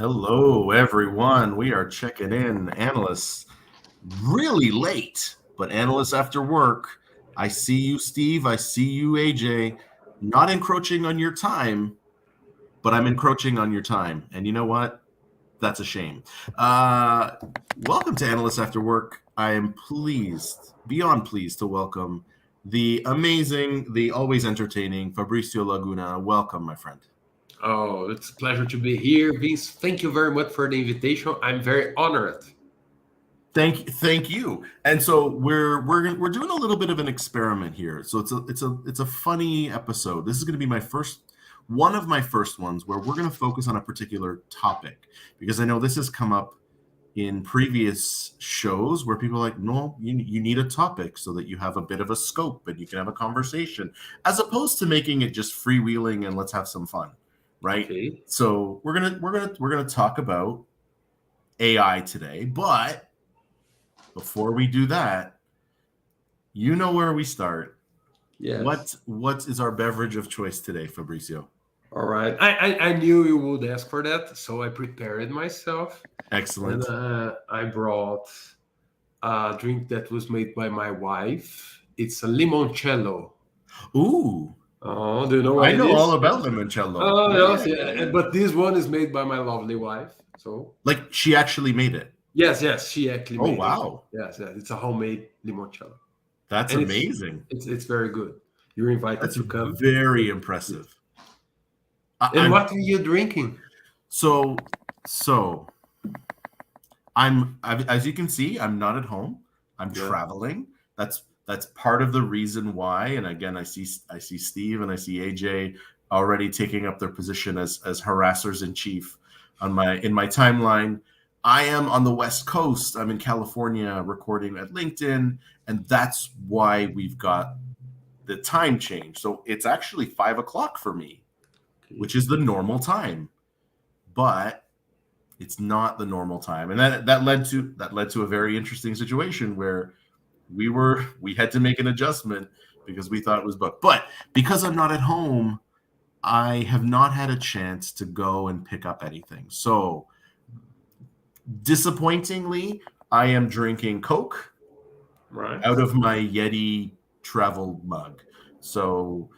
Hello, everyone. We are checking in, analysts, really late, but analysts after work. I see you, Steve. I see you, AJ. Not encroaching on your time, but I'm encroaching on your time. And you know what? That's a shame. Welcome to Analysts After Work. I am pleased, beyond pleased, to welcome the amazing, the always entertaining Fabricio Laguna. Welcome, my friend. Oh, it's a pleasure to be here, Vince. Thank you very much for the invitation. I'm very honored. Thank you. And so we're doing a little bit of an experiment here. So it's a funny episode. This is going to be one of my first ones where we're going to focus on a particular topic, because I know this has come up in previous shows where people are like, no, you need a topic so that you have a bit of a scope and you can have a conversation, as opposed to making it just freewheeling and let's have some fun, right? Okay. So we're gonna talk about AI today, but before we do that, you know where we start. Yes. What is our beverage of choice today, Fabricio? All right. I knew you would ask for that, so I prepared myself. Excellent. And I brought a drink that was made by my wife. It's a limoncello. Ooh, Oh, do you know what I it know is? all about limoncello. Oh, yes, yeah. But this one is made by my lovely wife. So Like she actually made it. yes, she actually Oh, made wow. it. Yes, it's a homemade limoncello. That's And amazing. it's very good. You're invited That's to come. very impressive. And what are you drinking? So I'm as you can see, I'm not at home. I'm traveling. That's part of the reason why. And again, I see Steve and I see AJ already taking up their position as harassers in chief in my timeline. I am on the West Coast. I'm in California recording at LinkedIn, and that's why we've got the time change. So it's actually 5:00 for me, which is the normal time, but it's not the normal time. And that led to a very interesting situation where we had to make an adjustment because we thought it was booked. But because I'm not at home, I have not had a chance to go and pick up anything. So disappointingly, I am drinking Coke out of my Yeti travel mug. So,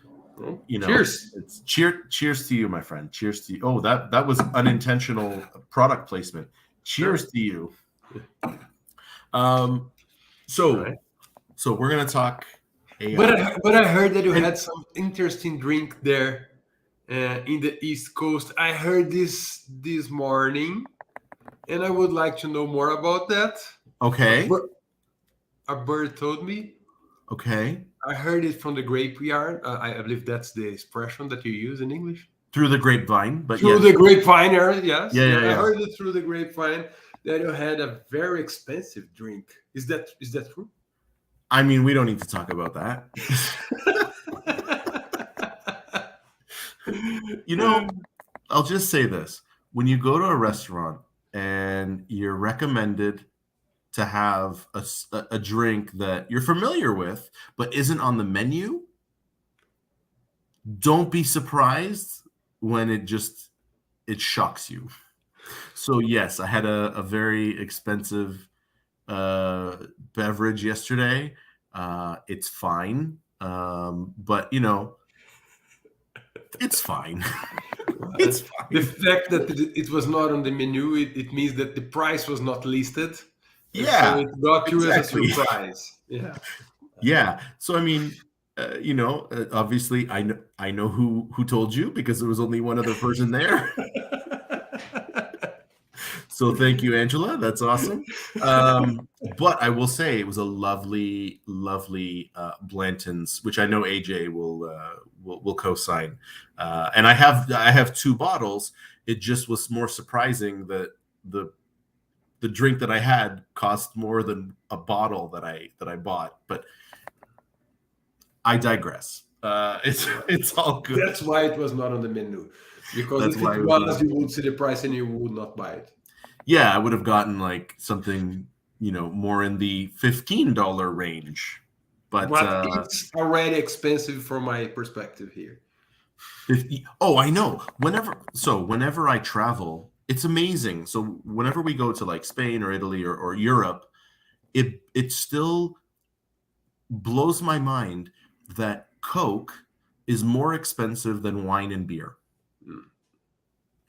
you know, cheers. It's cheers to you, my friend. Cheers to you. Oh, that was unintentional product placement. Cheers to you. So we're gonna talk AI. But I heard that you had some interesting drink there in the East Coast. I heard this morning, and I would like to know more about that. Okay. A bird told me. Okay. I heard it from the grapeyard. I believe that's the expression that you use in English. Through the grapevine, but through the grapevine, yes. Yeah. I heard it through the grapevine that you had a very expensive drink. Is that true? I mean, we don't need to talk about that. I'll just say this. When you go to a restaurant and you're recommended to have a drink that you're familiar with but isn't on the menu, don't be surprised when it shocks you. So yes, I had a very expensive beverage yesterday. It's fine, but it's fine. It's fine. The fact that it was not on the menu, it means that the price was not listed. Yeah, so it got you as a surprise. Yeah. So I mean, obviously, I know who told you, because there was only one other person there. So thank you, Angela. That's awesome. But I will say it was a lovely Blanton's, which I know AJ will co-sign. And I have 2 bottles. It just was more surprising that the drink that I had cost more than a bottle that I bought. But I digress. It's all good. That's why it was not on the menu. Because if it was, you would see the price and you would not buy it. Yeah, I would have gotten like something, more in the $15 range. But it's already expensive from my perspective here. 50. Oh, I know. Whenever I travel, it's amazing. So whenever we go to like Spain or Italy or Europe, it still blows my mind that Coke is more expensive than wine and beer,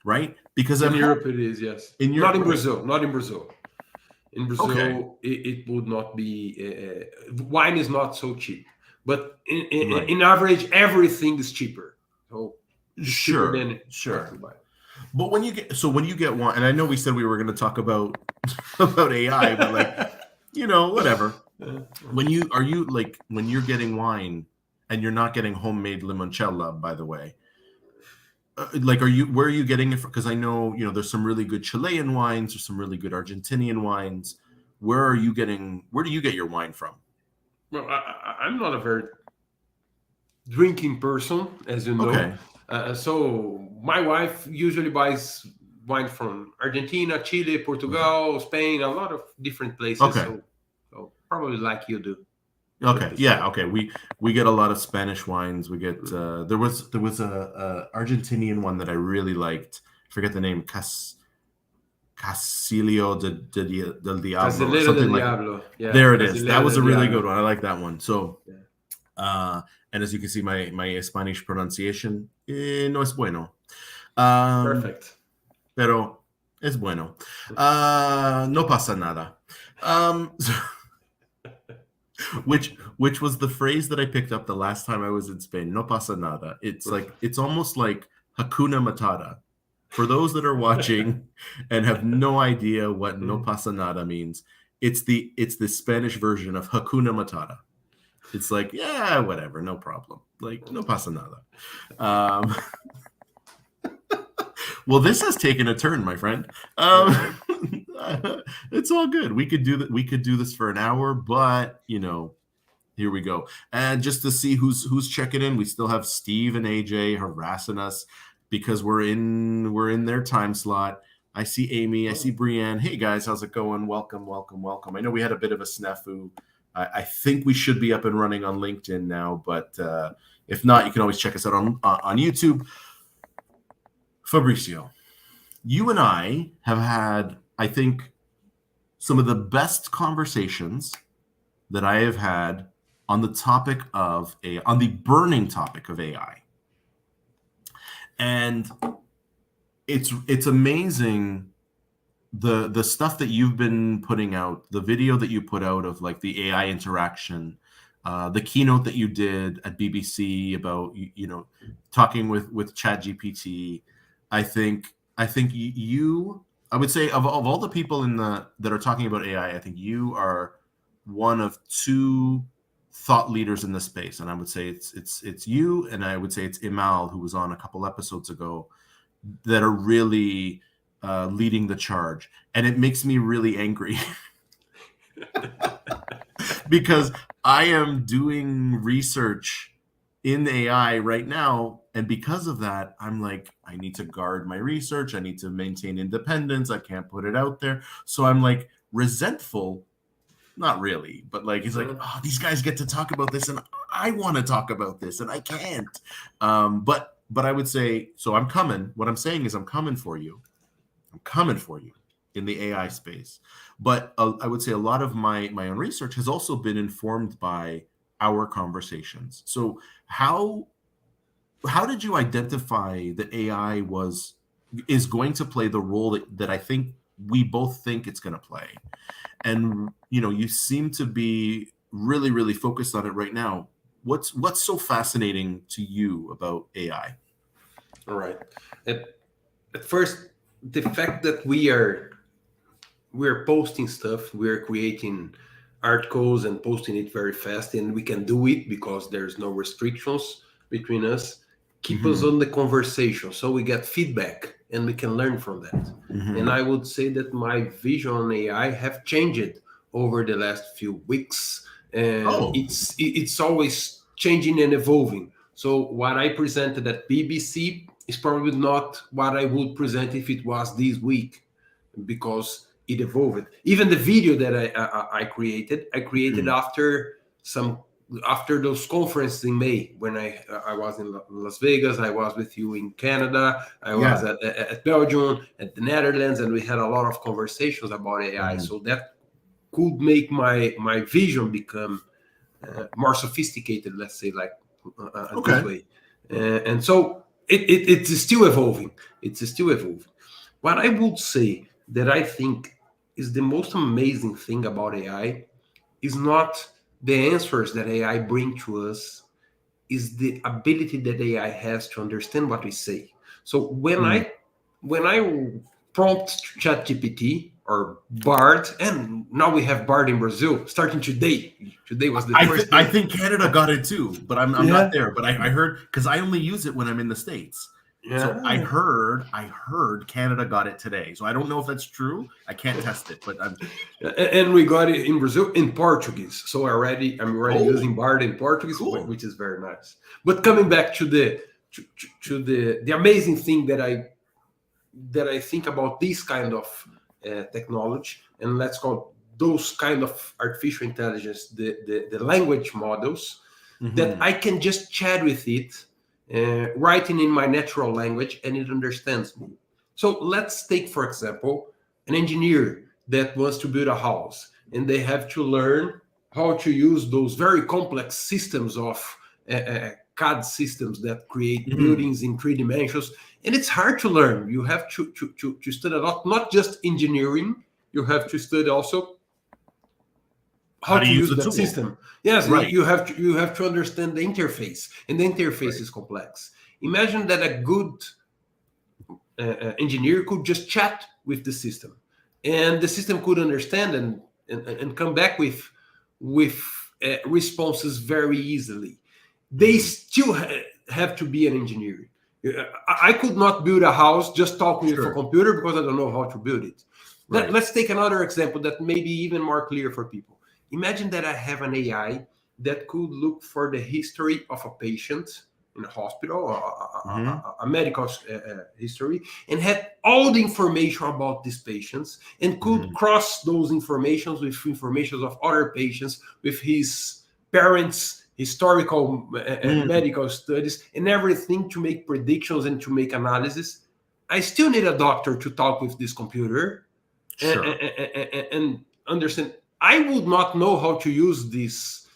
right? Because In at home, Europe, it is, yes. in Not Europe, in right? Brazil. Not in Brazil. In Okay, Brazil, it would not be. Wine is not so cheap, but right. in average, everything is cheaper. So it's cheaper Sure, than what sure. you buy. But when you get wine, and I know we said we were going to talk about about AI, but like, whatever. When you're getting wine and you're not getting homemade limoncello, by the way, like, where are you getting it from? Because I know, there's some really good Chilean wines, there's some really good Argentinian wines. Where do you get your wine from? Well, I'm not a very drinking person, as you know. Okay, So my wife usually buys wine from Argentina, Chile, okay, Portugal, Spain, a lot of different places. okay, So probably like you do, okay. the Yeah, same. okay. We get a lot of Spanish wines. We get there was a Argentinian one that I really liked. I forget the name. Casilio del Diablo or Caselera del something like. Diablo. Yeah, There it is. That Caselera was del a really good Diablo. one. I like that one. So, Yeah. and as you can see, my Spanish pronunciation no es bueno. Perfect. Pero es bueno. No pasa nada. Which was the phrase that I picked up the last time I was in Spain. No pasa nada. It's almost like Hakuna Matata. For those that are watching and have no idea what no pasa nada means, it's the Spanish version of Hakuna Matata. It's like, yeah, whatever, no problem. Like, no pasa nada. Um, well, this has taken a turn, my friend. It's all good. We could do that. We could do this for an hour, but here we go. And just to see who's checking in, we still have Steve and AJ harassing us because we're in their time slot. I see Amy, I see Brienne. Hey guys, how's it going? Welcome, welcome, welcome. I know we had a bit of a snafu. I think we should be up and running on LinkedIn now, but if not, you can always check us out on YouTube. Fabricio, you and I have had, I think, some of the best conversations that I have had on the topic of on the burning topic of AI. And it's amazing the stuff that you've been putting out, the video that you put out of like the AI interaction, the keynote that you did at BBC about talking with ChatGPT. I think you I would say of all the people that are talking about AI, I think you are one of two thought leaders in this space, and I would say it's you, and I would say it's Imal, who was on a couple episodes ago, that are really leading the charge, and it makes me really angry because I am doing research in AI right now, and because of that, I'm like, I need to guard my research. I need to maintain independence. I can't put it out there. So I'm like resentful. Not really, but like he's like, oh, these guys get to talk about this, and I want to talk about this, and I can't. But I would say, so I'm coming. What I'm saying is, I'm coming for you. I'm coming for you in the AI space. But I would say a lot of my own research has also been informed by our conversations. So how did you identify that AI is going to play the role that I think we both think it's going to play? And you seem to be really, really focused on it right now. What's so fascinating to you about AI? All right. At first, the fact that we're posting stuff, we're creating articles and posting it very fast, and we can do it because there's no restrictions between us, keep us on the conversation, so we get feedback and we can learn from that. And I would say that my vision on AI have changed over the last few weeks, and Oh, it's always changing and evolving. So what I presented at BBC is probably not what I would present if it was this week, because it evolved. Even the video that I created after some after those conferences in May, when I was in Las Vegas, I was with you in Canada, I was Yeah. at Belgium, at the Netherlands, and we had a lot of conversations about AI. Mhm. So that could make my vision become more sophisticated, let's say, like this Okay. way. And so it's still evolving. It's still evolving. What I would say that I think is the most amazing thing about AI is not the answers that AI bring to us, is the ability that AI has to understand what we say. So Mm. when I prompt ChatGPT or Bard, and now we have Bard in Brazil starting today. Today was the first I day. think Canada got it too, but I'm not Yeah, there. But I heard, because I only use it when I'm in the States. So yeah. I heard Canada got it today. So I don't know if that's true. I can't test it, but I'm And we got it in Brazil in Portuguese. So I'm already using oh, Bard in Portuguese, cool. which is very nice. But coming back to the amazing thing that I think about this kind of technology, and let's call those kind of artificial intelligence the language models, that Hmm. I can just chat with it, writing in my natural language, and it understands me. So let's take, for example, an engineer that wants to build a house, and they have to learn how to use those very complex systems of CAD systems that create Hmm. buildings in 3 dimensions. And it's hard to learn. You have to study a lot, not just engineering, you have to study also How how to to use use the that tool? system. Yes, Right. you have to understand the interface, and the interface Right. is complex. Imagine that a good engineer could just chat with the system, and the system could understand and come back with responses very easily. They Hmm. still have to be an engineer. I could not build a house just talking with a Sure. computer because I don't know how to build it. Right. Let's take another example that may be even more clear for people. Imagine that I have an AI that could look for the history of a patient in a hospital, or Hmm. a medical history, and had all the information about these patients, and could Hmm. cross those informations with information of other patients, with his parents' historical Mm. medical studies, and everything, to make predictions and to make analysis. I still need a doctor to talk with this computer Sure. and understand. I would not know how to use this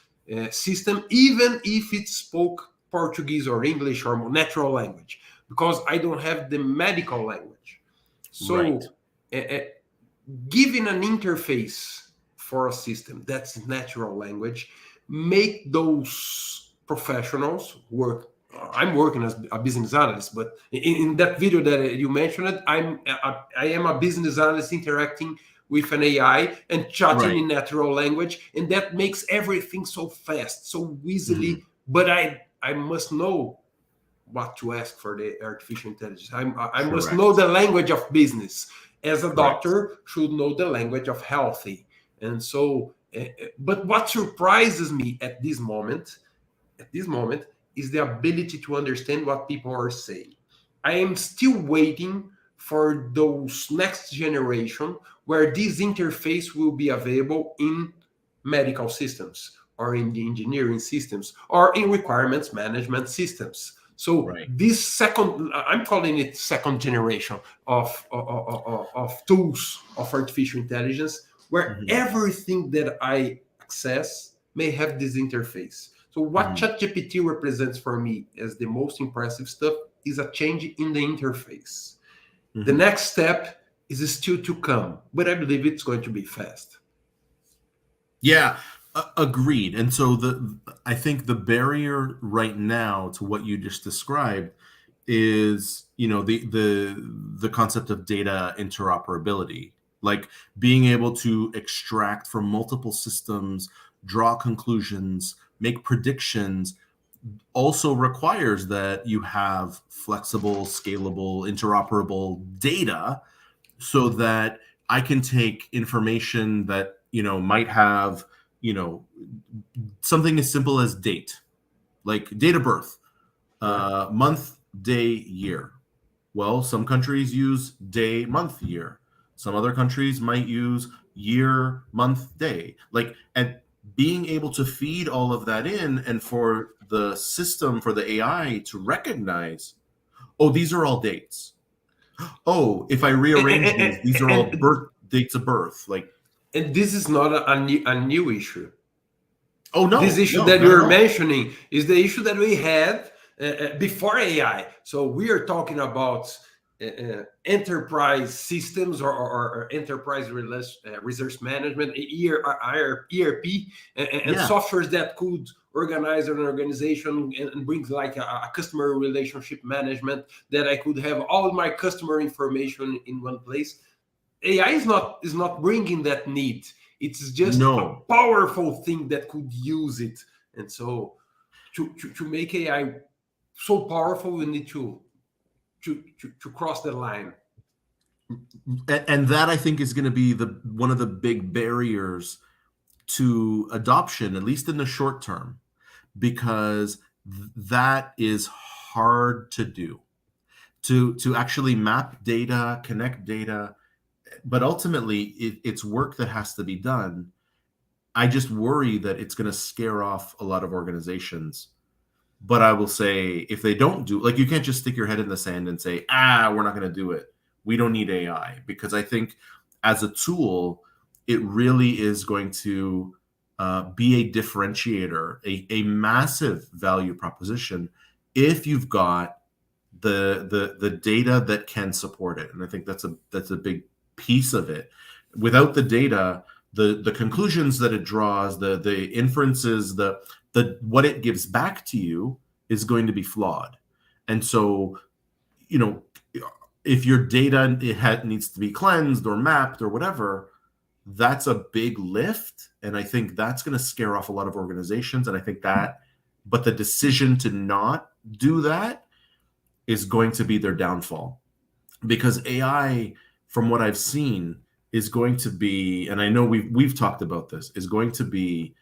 system, even if it spoke Portuguese or English or natural language, because I don't have the medical language. Right. So, giving an interface for a system that's natural language make those professionals work. I'm working as a business analyst, but in that video that you mentioned, I am a business analyst interacting with an AI and chatting Right. in natural language, and that makes everything so fast, so Hmm. easily. But I must know what to ask for the artificial intelligence. I must know Correct. the language of business. As a Correct. doctor, should know the language of healthy. And so, but what surprises me at this moment, is the ability to understand what people are saying. I am still waiting for those next generation where this interface will be available in medical systems, or in the engineering systems, or in requirements management systems. So Right. this second, I'm calling it second generation of tools of artificial intelligence, where Hmm. everything that I access may have this interface. So what Hmm. ChatGPT represents for me as the most impressive stuff is a change in the interface. The Hmm. next step is still to come, but I believe it's going to be fast. Yeah, agreed. And so I think the barrier right now to what you just described is, the concept of data interoperability, like being able to extract from multiple systems, draw conclusions, make predictions, also requires that you have flexible, scalable, interoperable data, so that I can take information that, might have, you know something as simple as date, like date of birth, Right. month, day, year. Well, some countries use day, month, year. Some other countries might use year, month, day. Like, and being able to feed all of that in, and for the system, for the AI to recognize, oh, these are all dates. Oh, if I rearrange these are all birth dates of birth. Like, and this is not a new issue. oh This no, issue no, that not at you're all. mentioning is the issue that we had before AI. So we are talking about enterprise systems or enterprise resource management, ERP, and Yeah, softwares that could organize an organization and brings like a customer relationship management, that I could have all my customer information in one place. AI is not bringing that need. It's just a no. powerful thing that could use it. And so to make AI so powerful, we need to cross the line. And that, I think, is going to be the one of the big barriers to adoption, at least in the short term, because that is hard to do. To actually map data, connect data, but ultimately it's work that has to be done. I just worry that it's going to scare off a lot of organizations. But I will say, if they don't do, like, you can't just stick your head in the sand and say, we're not going to do it. We don't need AI. Because I think as a tool, it really is going to be a differentiator, a massive value proposition, if you've got the data that can support it. And I think that's a big piece of it. Without the data, the conclusions that it draws, the inferences, the what it gives back to you is going to be flawed. And so, if your data needs to be cleansed or mapped or whatever, that's a big lift. And I think that's going to scare off a lot of organizations. And I think but the decision to not do that is going to be their downfall, because AI, from what I've seen, is going to be, and I know we've talked about this, is going to be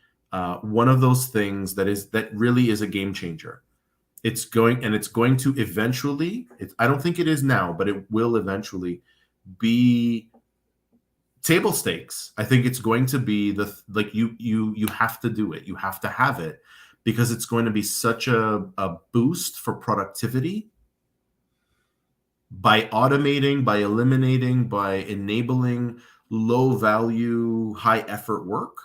one of those things that really is a game changer. It's going to eventually. I don't think it is now, but it will eventually be table stakes. I think it's going to be you have to do it. You have to have it, because it's going to be such a boost for productivity by automating, by eliminating, by enabling low value, high effort work.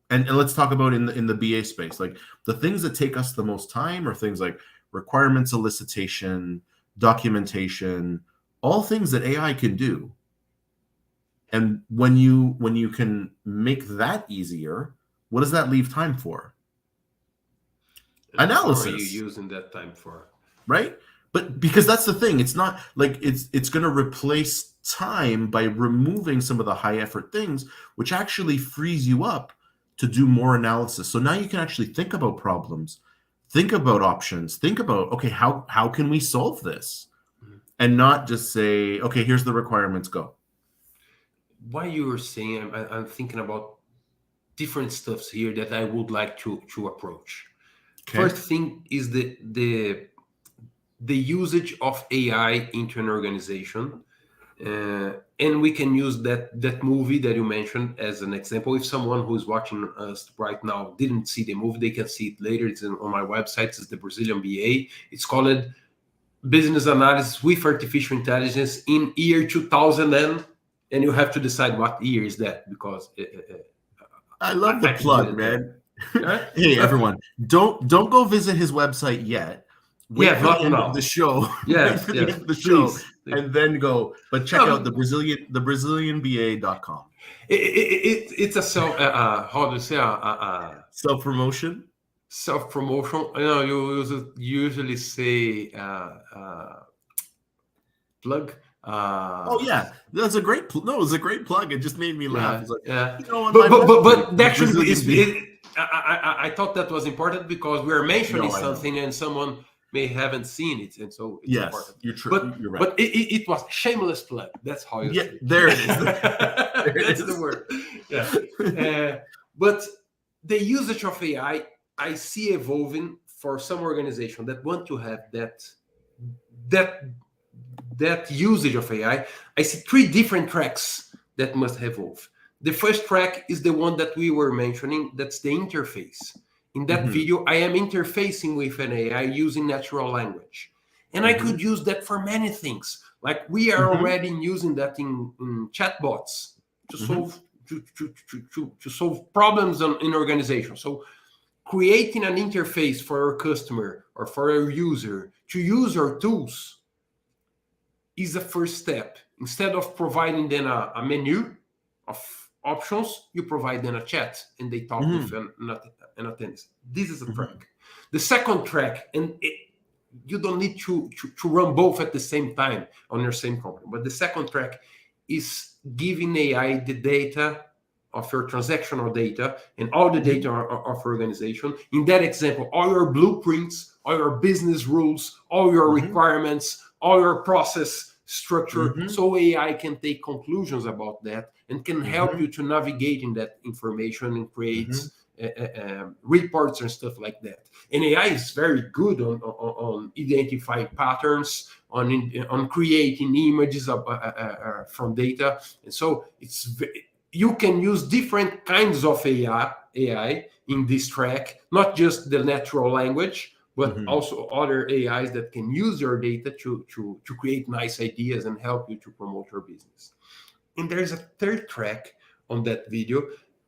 And let's talk about in the BA space, like the things that take us the most time are things like requirement solicitation, documentation, all things that AI can do. And when you can make that easier, what does that leave time for? And what are you Analysis, using that time for? right? But because that's the thing, it's not like it's going to replace time by removing some of the high effort things, which actually frees you up to do more analysis. So now you can actually think about problems, think about options, think about, okay, how can we solve this? And not just say, okay, here's the requirements, go. While you were saying, I'm thinking about different stuffs here that I would like to approach. Okay. First thing is the usage of AI into an organization. And we can use that movie that you mentioned as an example. If someone who's watching us right now didn't see the movie, they can see it later. It's on my website. It's the Brazilian BA. It's called Business Analysis with Artificial Intelligence in year 2000. And you have to decide what year is that, because I love the I can put plug, it there. man. Right? Hey, But everyone, don't go visit his website yet. Wait yeah, for the not end of now. the show. Wait Yes, for the yes, end of the show, please. and then go. But check out No, the BrazilianBA.com. it's a self. How do you say? Self promotion. Self promotion. You usually say plug. Oh yeah, that's a great. No, it was a great plug. It just made me laugh. Yeah, It's like, yeah. on my website, But the actually, Brazilian BA. I thought that was important because we are mentioning No, I know. something and someone may haven't seen it, and so it's Yes, important. you're true. But You're right. but it was shameless plug. That's how you Yeah, say. there it is. There it That's the is. word. Yeah. But the usage of I see evolving for some organization that want to have that that usage of AI. I see three different tracks that must evolve. The first track is the one that we were mentioning. That's the interface. In that video, I am interfacing with an AI using natural language. And I could use that for many things. Like we are already using that in chatbots to solve to solve problems in organizations. So creating an interface for our customer or for our user to use our tools is a first step. Instead of providing them a menu of options, you provide them a chat and they talk with an attendant. This is a track. The second track, and you don't need to run both at the same time on your same company, but the second track is giving AI the data of your transactional data and all the data of organization. In that example, all your blueprints, all your business rules, all your requirements, all your process structure, so AI can take conclusions about that and can help you to navigate in that information and create reports and stuff like that. And AI is very good on identifying patterns, on creating images from data, and so you can use different kinds of AI in this track, not just the natural language, but also other AIs that can use your data to create nice ideas and help you to promote your business. And there's a third track on that video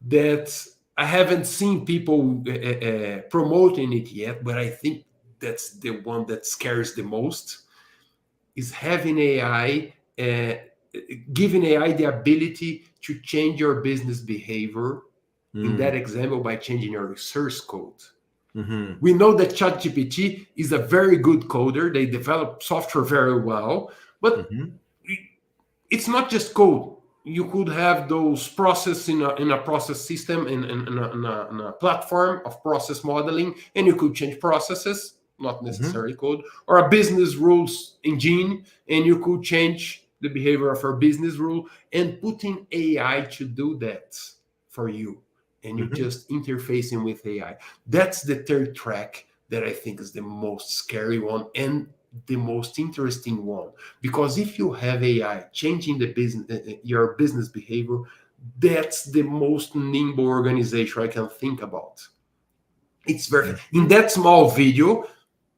that I haven't seen people promoting it yet, but I think that's the one that scares the most, is having AI, giving AI the ability to change your business behavior, in that example, by changing your source code. We know that ChatGPT is a very good coder. They develop software very well, but it's not just code. You could have those processes in a process system, in a platform of process modeling, and you could change processes, not necessarily code, or a business rules engine, and you could change the behavior of our business rule, and putting AI to do that for you, and you just interfacing with AI. That's the third track that I think is the most scary one and the most interesting one, because if you have AI changing the business, your business behavior, that's the most nimble organization I can think about. It's very in that small video,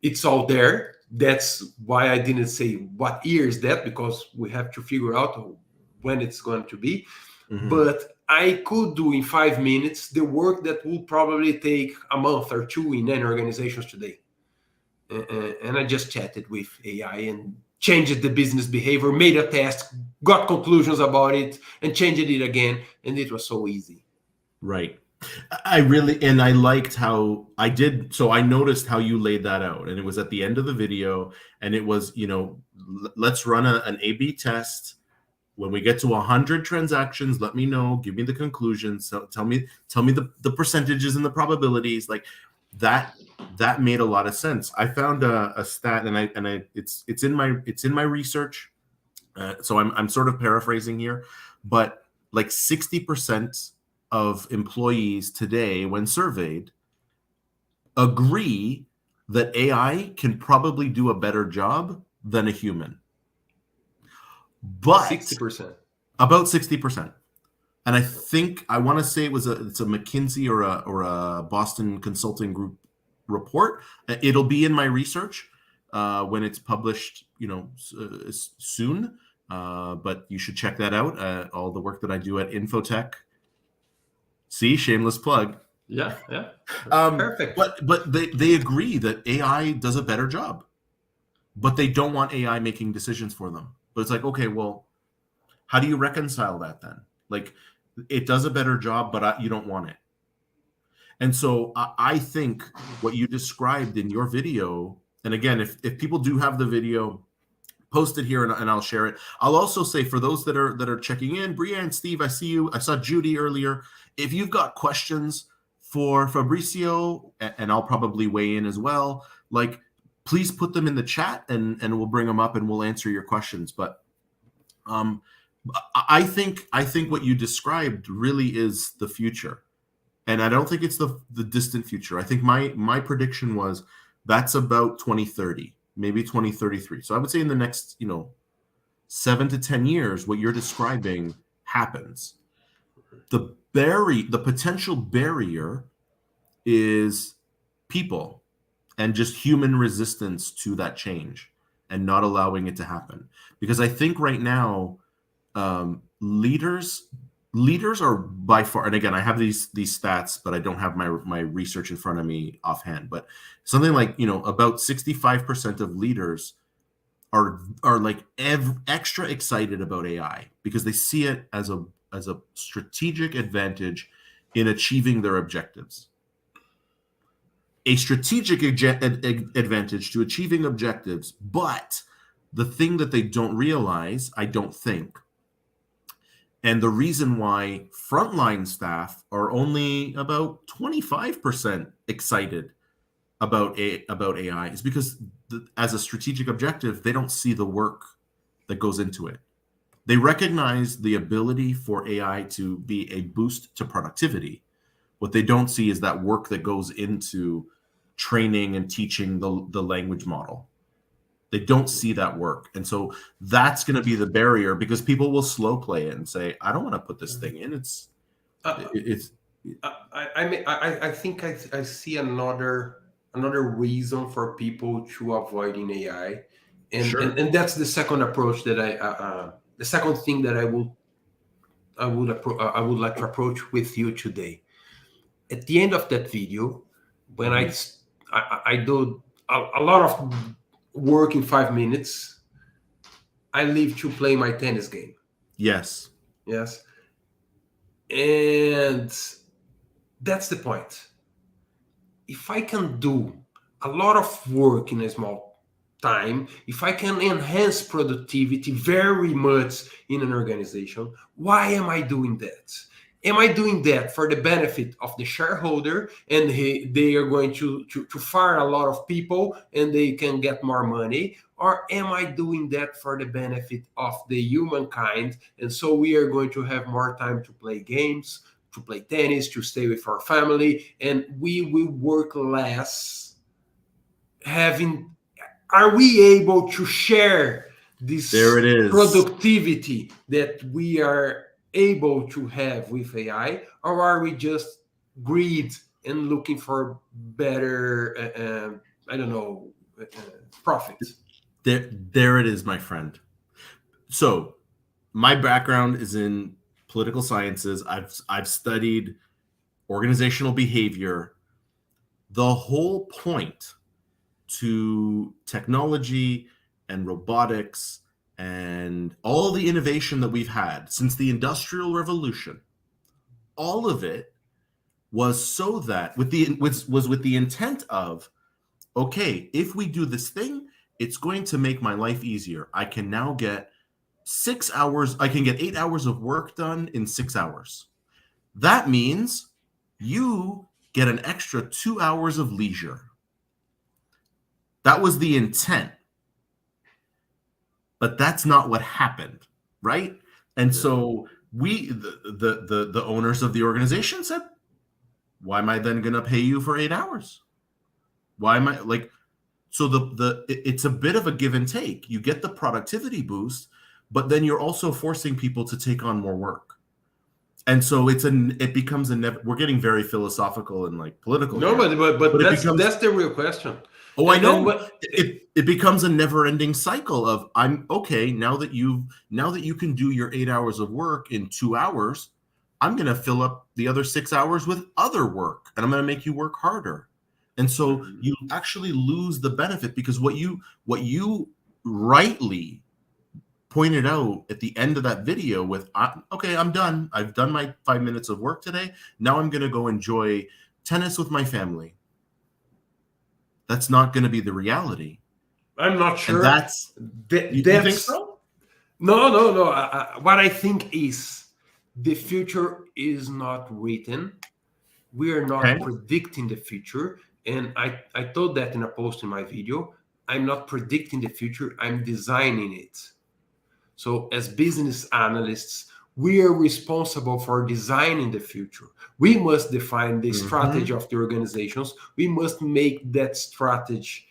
it's all there. That's why I didn't say what year is that, because we have to figure out when it's going to be. But I could do in 5 minutes the work that will probably take a month or two in any organizations today. And I just chatted with AI and changed the business behavior, made a test, got conclusions about it, and changed it again. And it was so easy. Right. I liked how I did. So I noticed how you laid that out, and it was at the end of the video, and it was, let's run an A/B test. When we get to 100 transactions, let me know, give me the conclusions. So tell me the percentages and the probabilities. Like that made a lot of sense. I found a stat, and it's in my research. So I'm sort of paraphrasing here, but like 60% of employees today, when surveyed, agree that AI can probably do a better job than a human. But 60%. About 60%. And I want to say it's a McKinsey or a Boston Consulting Group report. It'll be in my research when it's published, soon. But you should check that out. All the work that I do at Infotech. See, shameless plug. Yeah. Perfect. But they agree that AI does a better job, but they don't want AI making decisions for them. But it's like, okay, well, how do you reconcile that then? Like, it does a better job, but you don't want it. And so I think what you described in your video, and again, if people do have the video, post it here and I'll share it. I'll also say, for those that are checking in, Bria and Steve, I see you. I saw Judy earlier. If you've got questions for Fabricio, and I'll probably weigh in as well, like, please put them in the chat and we'll bring them up and we'll answer your questions. But I think what you described really is the future. And I don't think it's the distant future. I think my prediction was that's about 2030, maybe 2033. So I would say in the next, 7 to 10 years, what you're describing happens. the potential barrier is people and just human resistance to that change and not allowing it to happen. Because I think right now, leaders are by far, and again, I have these stats, but I don't have my research in front of me offhand. But something like, about 65% of leaders are like extra excited about AI because they see it as a strategic advantage in achieving their objectives. A strategic advantage to achieving objectives, but the thing that they don't realize, I don't think, and the reason why frontline staff are only about 25% excited about AI is because as a strategic objective, they don't see the work that goes into it. They recognize the ability for AI to be a boost to productivity. What they don't see is that work that goes into training and teaching the language model. They don't see that work. And so that's going to be the barrier because people will slow play it and say, I don't want to put this thing in. I think I see another reason for people to avoiding AI, Sure. and that's the second approach that the second thing that I would like to approach with you today. At the end of that video, when I do a lot of work in 5 minutes, I leave to play my tennis game. Yes. Yes. And that's the point. If I can do a lot of work in a small time, if I can enhance productivity very much in an organization, why am I doing that? Am I doing that for the benefit of the shareholder and they are going to fire a lot of people and they can get more money? Or am I doing that for the benefit of the humankind? And so we are going to have more time to play games, to play tennis, to stay with our family, and we will work less. Are we able to share this There it is. productivity that we are able to have with AI, or are we just greed and looking for better, I don't know, profits? There it is, my friend. So my background is in political sciences. I've studied organizational behavior. The whole point to technology and robotics and all the innovation that we've had since the Industrial Revolution, all of it was so that with the intent of, okay, if we do this thing, it's going to make my life easier. I can now get 6 hours, I can get 8 hours of work done in 6 hours. That means you get an extra 2 hours of leisure. That was the intent. But that's not what happened, right? And so the owners of the organization said, why am I then going to pay you for 8 hours? Why am I like, so it's a bit of a give and take. You get the productivity boost, but then you're also forcing people to take on more work. And so it becomes we're getting very philosophical and like political. No, here, but that's the real question. Oh, I know. It becomes a never-ending cycle of I'm okay now that you can do your 8 hours of work in 2 hours. I'm going to fill up the other 6 hours with other work, and I'm going to make you work harder. And so you actually lose the benefit because what you rightly pointed out at the end of that video with, okay, I'm done. I've done my 5 minutes of work today. Now I'm going to go enjoy tennis with my family. That's not going to be the reality. I'm not sure. And you think so? No. What I think is the future is not written. We are not predicting the future. And I told that in a post in my video. I'm not predicting the future. I'm designing it. So as business analysts, we are responsible for designing the future. We must define the strategy of the organizations. We must make that strategy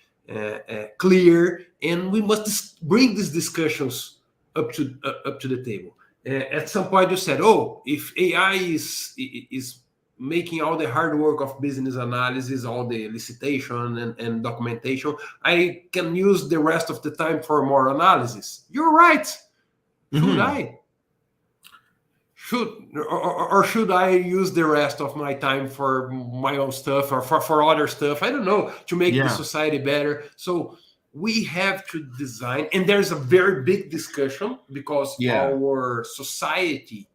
clear, and we must bring these discussions up to the table. At some point you said, oh, if AI is making all the hard work of business analysis, all the elicitation and documentation, I can use the rest of the time for more analysis. You're right. Should Mhm. I? Or should I use the rest of my time for my own stuff or for other stuff? I don't know, to make the Yeah. society better. So we have to design, and there's a very big discussion because Yeah. our society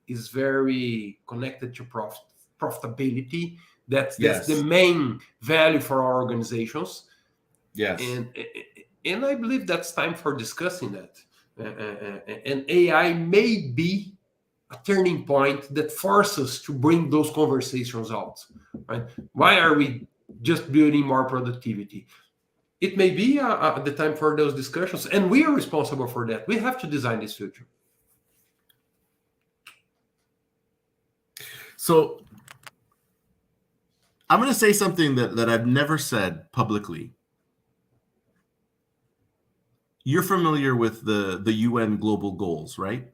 is very connected to profitability. That's the Yes. main value for our organizations, Yes. and I believe that's time for discussing that. And AI may be a turning point that forces us to bring those conversations out. Right? Why are we just building more productivity? It may be the time for those discussions, and we are responsible for that. We have to design this future. So I'm going to say something that I've never said publicly. You're familiar with the UN global goals, right?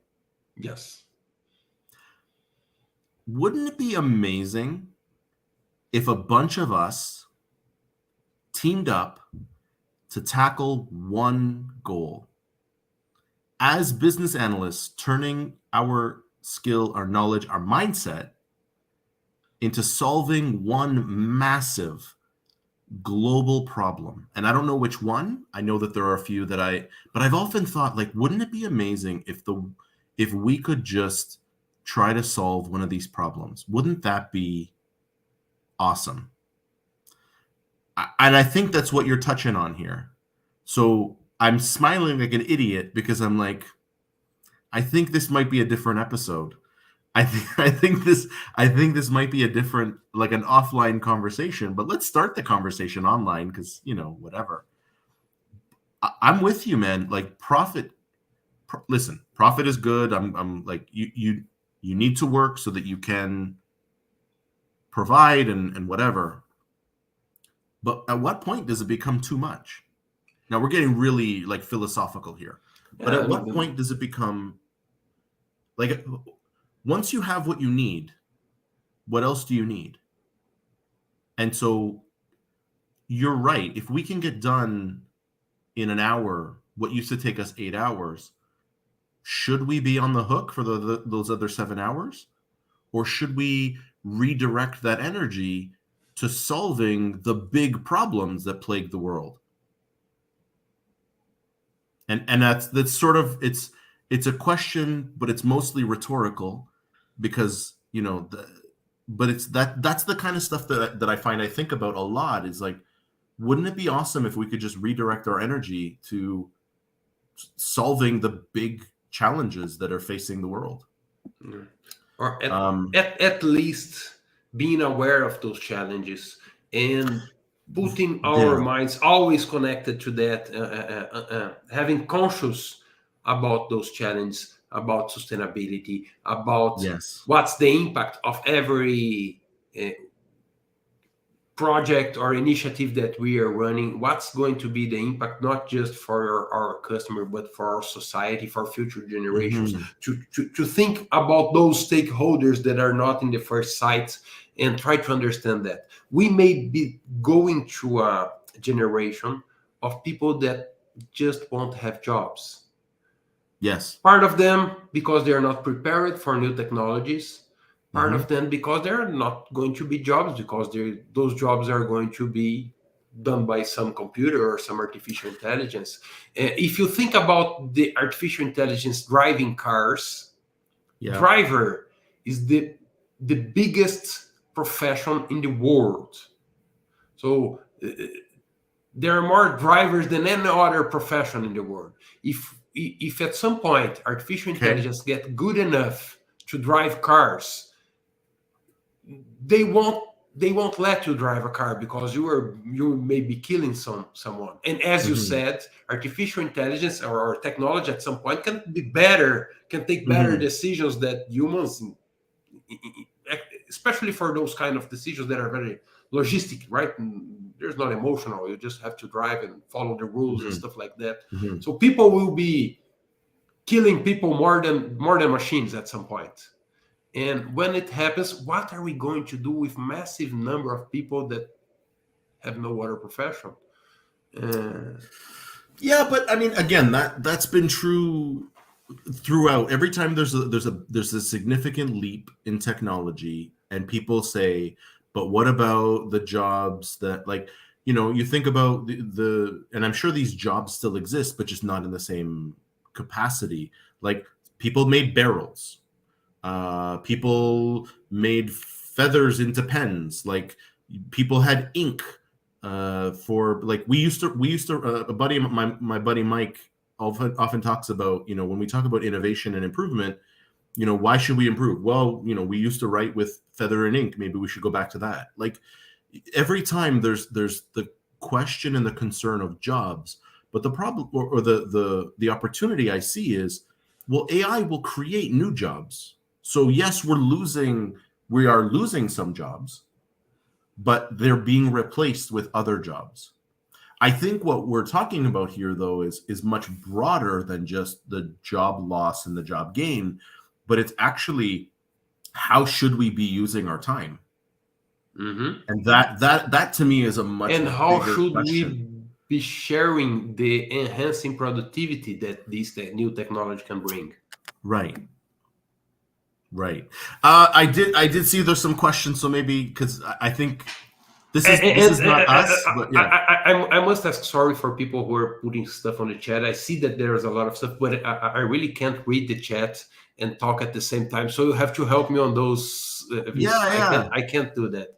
Yes. Wouldn't it be amazing if a bunch of us teamed up to tackle one goal? As business analysts, turning our skill, our knowledge, our mindset into solving one massive global problem. And I don't know which one. I know that there are a few but I've often thought, like, wouldn't it be amazing if we could just try to solve one of these problems? Wouldn't that be awesome? And I think that's what you're touching on here. So I'm smiling like an idiot because I'm like, I think this might be a different episode. I think this might be a different, like, an offline conversation, but let's start the conversation online because, whatever. I'm with you, man. Like, listen, profit is good. I'm like, you need to work so that you can provide and whatever. But at what point does it become too much? Now we're getting really, like, philosophical here. But Yeah, at what point does it become, like, once you have what you need, what else do you need? And so you're right. If we can get done in an hour what used to take us 8 hours, should we be on the hook for those other 7 hours? Or should we redirect that energy to solving the big problems that plague the world? And that's sort of, it's a question, but it's mostly rhetorical because, but that's the kind of stuff that I find I think about a lot is like, wouldn't it be awesome if we could just redirect our energy to solving the big challenges that are facing the world? or at least being aware of those challenges and putting our Yeah. minds always connected to that, having conscious about those challenges, about sustainability, about Yes. what's the impact of every project or initiative that we are running, what's going to be the impact, not just for our customer, but for our society, for future generations, Mhm. to think about those stakeholders that are not in the first sight and try to understand that. We may be going through a generation of people that just won't have jobs. Yes. Part of them because they're not prepared for new technologies, part Mhm. of them because they're not going to be jobs because those jobs are going to be done by some computer or some artificial intelligence. If you think about the artificial intelligence driving cars, Yeah. driver is the biggest profession in the world. So there are more drivers than any other profession in the world. If at some point artificial Okay. intelligence get good enough to drive cars, they won't let you drive a car because you may be killing someone. And as you Mhm. said, artificial intelligence or technology at some point can take better Mhm. decisions that humans, especially for those kind of decisions that are very logistic, right? There's not emotional. You just have to drive and follow the rules and Mhm. stuff like that. Mhm. So people will be killing people more than machines at some point. And when it happens, what are we going to do with massive number of people that have no other profession? Yeah, but I mean, again, that's been true throughout. Every time there's a significant leap in technology, and people say, "But what about the jobs that like?" You think about and I'm sure these jobs still exist, but just not in the same capacity. Like people made barrels, people made feathers into pens. Like people had ink for like we used to a buddy my buddy Mike often talks about, when we talk about innovation and improvement, why should we improve? Well, we used to write with feather and ink, maybe we should go back to that. Like every time there's the question and the concern of jobs, but the problem or the opportunity I see is, well, AI will create new jobs. So yes, we are losing some jobs, but they're being replaced with other jobs. I think what we're talking about here, though, is much broader than just the job loss and the job gain, but it's actually how should we be using our time, and that to me is a much And how bigger should question. we be sharing the enhancing productivity that this new technology can bring? Right, right. I did see there's some questions, so maybe because I think this is not us, but yeah. I must ask sorry for people who are putting stuff on the chat. I see that there's a lot of stuff, but I really can't read the chat and talk at the same time. So you have to help me on those, Vince. Yeah, yeah. I can't do that,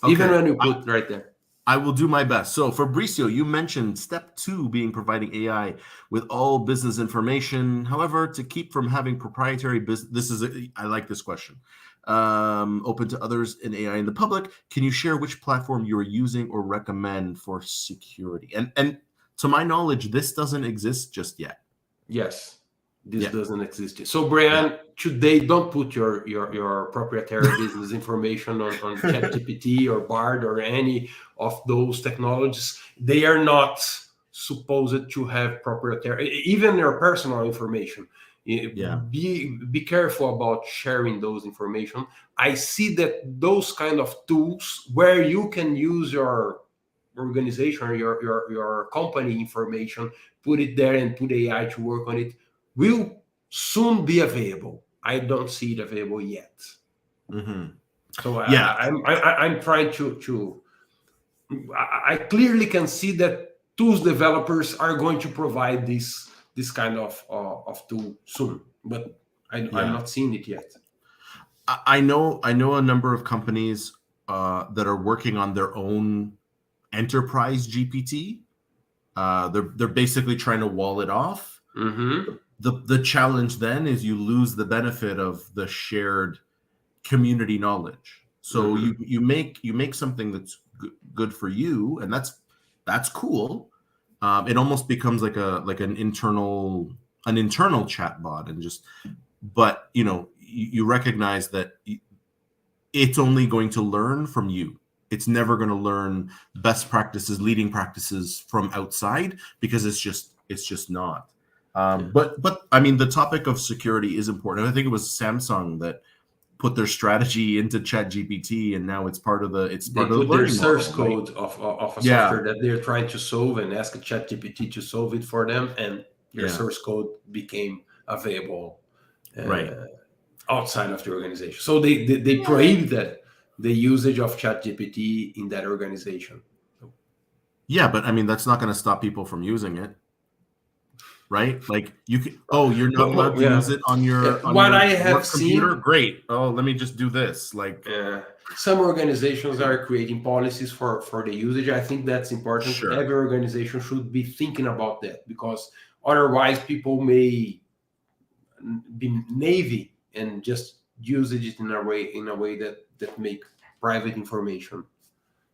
even Okay. when you put right there. I will do my best. So, Fabricio, you mentioned step 2 being providing AI with all business information. However, to keep from having proprietary business, I like this question. Open to others in AI in the public. Can you share which platform you are using or recommend for security? And to my knowledge, this doesn't exist just yet. Yes, this Yeah. doesn't exist yet. So, Yeah. Brian, today don't put your proprietary business information on ChatGPT or Bard or any of those technologies. They are not supposed to have proprietary, even your personal information. Yeah. Be careful about sharing those information. I see that those kind of tools where you can use your organization or your company information, put it there and put AI to work on it, will soon be available. I don't see it available yet. Mm-hmm. So Yeah. I'm trying to I clearly can see that tools developers are going to provide this kind of tool soon, but I'm Yeah. not seeing it yet. I know a number of companies that are working on their own enterprise GPT. They're basically trying to wall it off. Mm-hmm. The challenge then is you lose the benefit of the shared community knowledge. So Mm-hmm. you make something that's good for you, and that's cool. It almost becomes like an internal chat bot, and just but you recognize that it's only going to learn from you. It's never going to learn best practices, leading practices from outside, because it's just not. Yeah. But I mean, the topic of security is important. I think it was Samsung that put their strategy into ChatGPT, and now it's part of They the put their learning source model, right? code of a Yeah, software that they're trying to solve and ask a ChatGPT to solve it for them, and their yeah, source code became available right. uh, outside of the organization. So they Yeah, prohibited the usage of ChatGPT in that organization. yeah, but I mean, that's not going to stop people from using it, right? Like you can. Oh, you're not allowed to use Yeah, it on yeah. What your I have work computer. seen, Great. Oh, let me just do this. Like, some organizations are creating policies for the usage. I think that's important. sure. Every organization should be thinking about that, because otherwise people may be navy and just use it in a way that make private information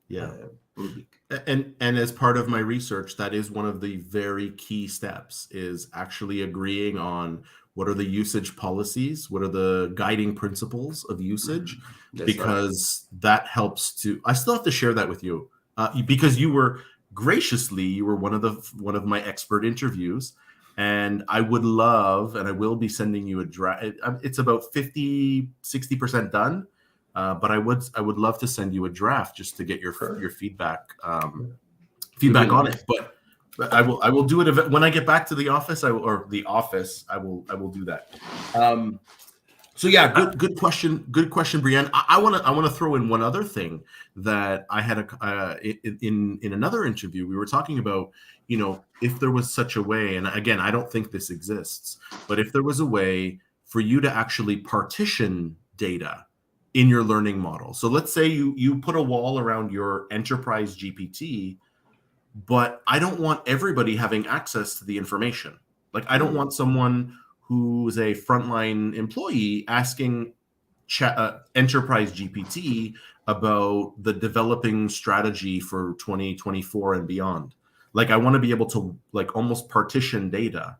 Yeah. public. And as part of my research, that is one of the very key steps, is actually agreeing on what are the usage policies, what are the guiding principles of usage, That's right. because that helps to. I still have to share that with you, because you were one of my expert interviews, And I would love, and I will be sending you a draft. It's about 50, 60% done. But I would love to send you a draft just to get your feedback feedback on it. But I will do it when I get back to the office. I will do that. So yeah, good question, Brienne. I want to throw in one other thing that I had in another interview. We were talking about, if there was such a way, and again, I don't think this exists, but if there was a way for you to actually partition data in your learning model. So let's say you put a wall around your enterprise GPT, but I don't want everybody having access to the information. Like, I don't want someone who's a frontline employee asking enterprise GPT about the developing strategy for 2024 and beyond. Like, I want to be able to almost partition data.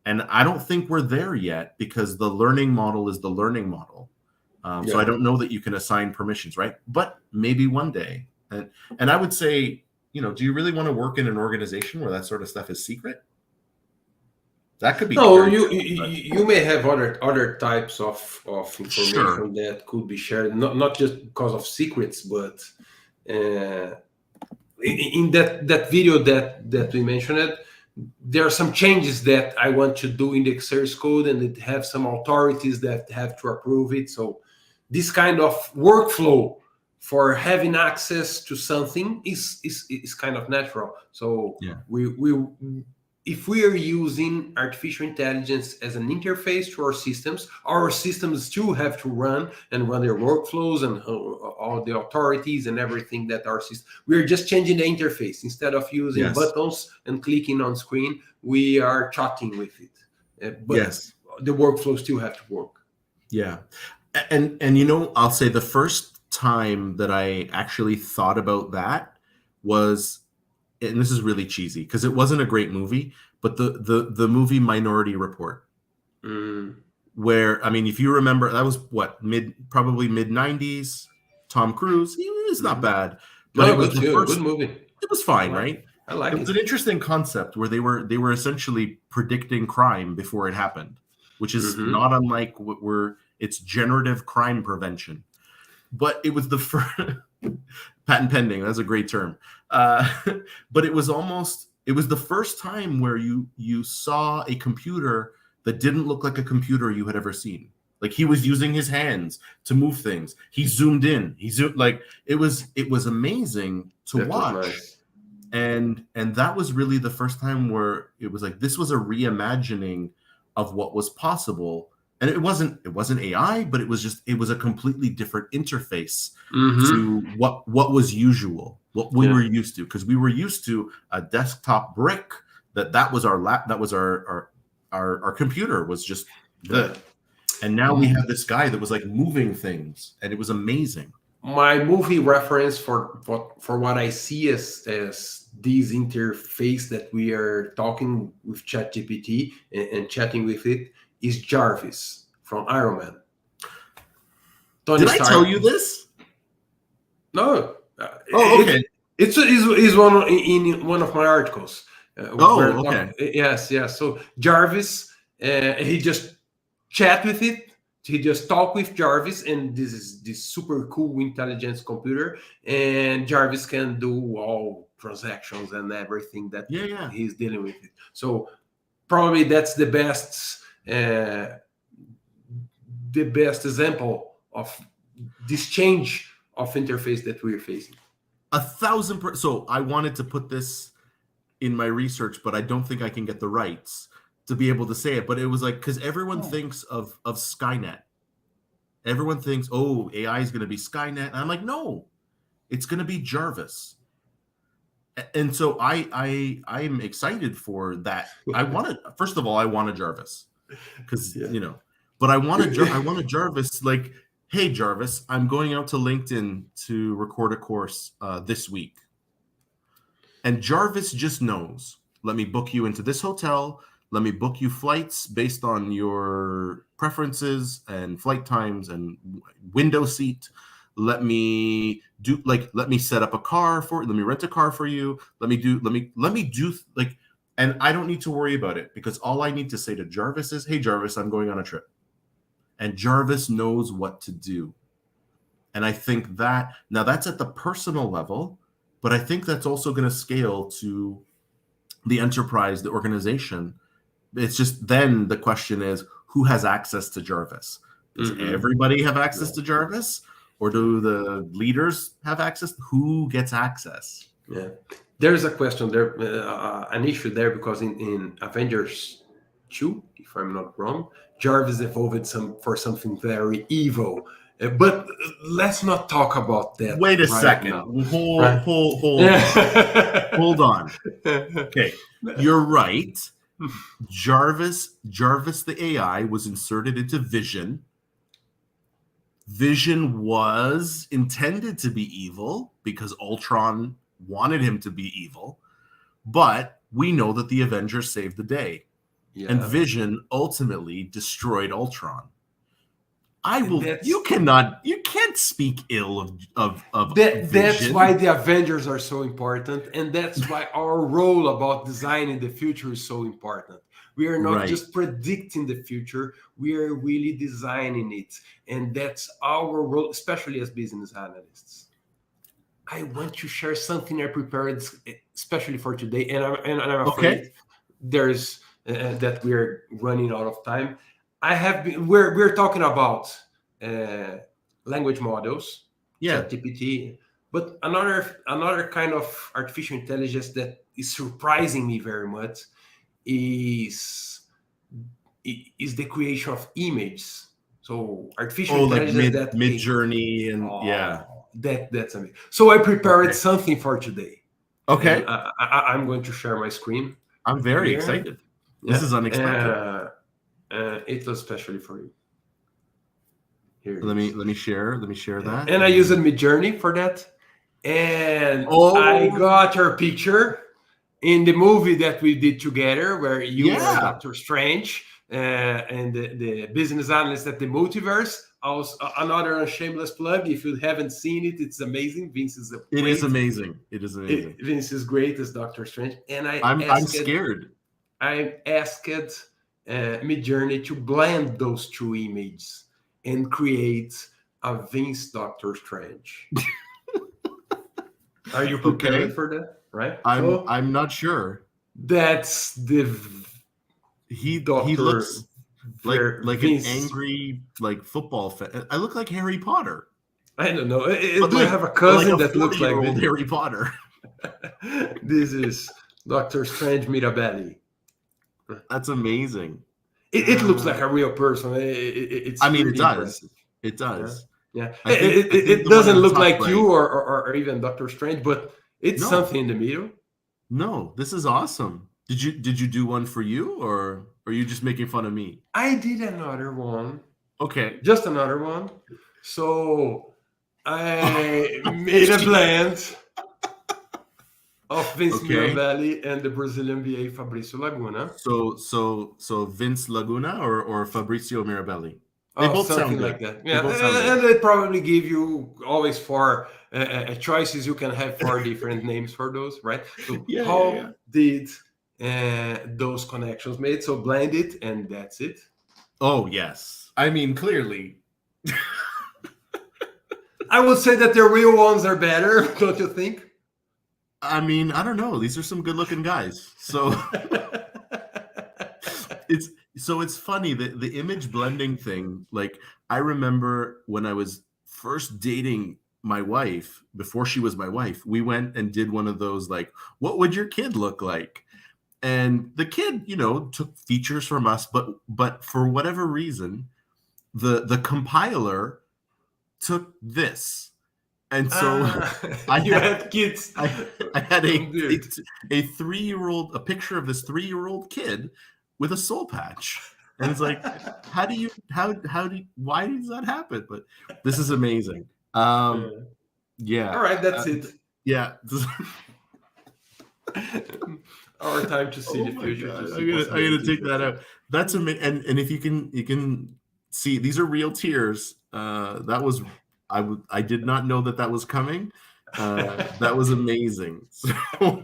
And I don't think we're there yet, because the learning model is the learning model. So I don't know that you can assign permissions, right? But maybe one day. And I would say, do you really want to work in an organization where that sort of stuff is secret? That could be. No, you may have other types of information that could be shared, not just because of secrets, but in that video that we mentioned, there are some changes that I want to do in the source code, and it have some authorities that have to approve it. So this kind of workflow for having access to something is kind of natural. So if we are using artificial intelligence as an interface to our systems still have to run their workflows and all the authorities and everything that our system. We are just changing the interface. Instead of using buttons and clicking on screen, we are chatting with it. But the workflows still have to work. Yeah. And I'll say the first time that I actually thought about that was, and this is really cheesy because it wasn't a great movie, but the movie Minority Report, where, I mean, if you remember, that was probably mid 90s. Tom Cruise, it's not bad, but it was good movie. It was fine, right? I like it. It was an interesting concept where they were essentially predicting crime before it happened, which is not unlike it's generative crime prevention. But it was the first patent pending. That's a great term. But it was the first time where you saw a computer that didn't look like a computer you had ever seen. Like, he was using his hands to move things. He zoomed in. It was amazing to watch. Nice. And that was really the first time where it was like, this was a reimagining of what was possible. And it wasn't AI, but it was a completely different interface to what was usual, what we were used to, because we were used to a desktop brick that was our computer was just good. And now we have this guy that was like moving things, and it was amazing. My movie reference for what I see as this interface that we are talking with ChatGPT and chatting with it is Jarvis from Iron Man. Did I tell you this? No. Okay. It's one in one of my articles. Okay. Yes. So Jarvis, he just chat with it. He just talk with Jarvis, and this is this super cool intelligence computer, and Jarvis can do all transactions and everything that he's dealing with it. So probably that's the best example of this change of interface that we're facing. 1,000%. So I wanted to put this in my research, but I don't think I can get the rights to be able to say it. But it was like, because everyone thinks of Skynet. Everyone thinks, AI is going to be Skynet. And I'm like, no, it's going to be Jarvis. And so I'm excited for that. First of all, I want a Jarvis, because but I want a Jarvis, like, hey Jarvis, I'm going out to LinkedIn to record a course this week. And Jarvis just knows, let me book you into this hotel. Let me book you flights based on your preferences and flight times and window seat. Let me set up a car let me rent a car for you. Let me do like And I don't need to worry about it because all I need to say to Jarvis is, hey, Jarvis, I'm going on a trip. And Jarvis knows what to do. And I think that now that's at the personal level, but I think that's also going to scale to the enterprise, the organization. It's just then the question is, who has access to Jarvis? Does everybody have access to Jarvis? Or do the leaders have access? Who gets access? Yeah. There's a question there, an issue there, because in Avengers 2, if I'm not wrong, Jarvis evolved for something very evil. But let's not talk about that. Wait a right second. now. Hold on. Okay, you're right. Jarvis the AI was inserted into Vision. Vision was intended to be evil because Ultron wanted him to be evil, but we know that the Avengers saved the day. Yeah. And Vision ultimately destroyed Ultron. You can't speak ill of that. That's why the Avengers are so important, and that's why our role about designing the future is so important. We are not just predicting the future, we are really designing it. And that's our role, especially as business analysts. I want to share something I prepared especially for today, and I'm afraid there's that we're running out of time. We're talking about language models, ChatGPT, but another kind of artificial intelligence that is surprising me very much is the creation of images. So artificial intelligence, like Mid-Journey, and that's amazing. So I prepared something for today. Okay, I'm going to share my screen. I'm very excited. This is unexpected. It was especially for you. Here let me share that. And I used Mid-Journey for that. And I got your picture in the movie that we did together, where you were Doctor Strange and the business analyst at the multiverse. Also, another shameless plug. If you haven't seen it, it's amazing. Vince is amazing. Vince is great as Doctor Strange. And I'm scared. I asked Mid-Journey to blend those two images and create a Vince Doctor Strange. Are you prepared for that? Right? I'm not sure. That's he looks like Vince, an angry football fan. I look like Harry Potter. I don't know. Do you have a cousin that looks like Harry Potter? This is Doctor Strange Mirabelli. That's amazing. It looks like a real person. It does. Impressive. It does. Yeah. It doesn't look like you or even Doctor Strange, but it's something in the middle. No, this is awesome. Did you do one for you, or are you just making fun of me? I did another one. Okay. Just another one. So I made a blend of Vince Mirabelli and the Brazilian BA Fabricio Laguna. So Vince Laguna or Fabricio Mirabelli? They both something like that. Yeah, and they probably give you always 4 choices. You can have 4 different names for those, right? So how did those connections made? So blend it, and that's it. Oh yes, I mean clearly. I would say that the real ones are better, don't you think? I mean, I don't know. These are some good-looking guys, so it's funny that the image blending thing. Like, I remember when I was first dating my wife, before she was my wife, we went and did one of those, like, what would your kid look like? And the kid, took features from us, but for whatever reason, the compiler took this. And so I had kids. I had a 3-year-old, a picture of this 3-year-old kid with a soul patch. And it's like, why does that happen? But this is amazing. Yeah. All right, that's it. Yeah. Our time to see the future. I'm gonna take that out. That's amazing. And if you can see, these are real tears. I did not know that was coming. That was amazing. So.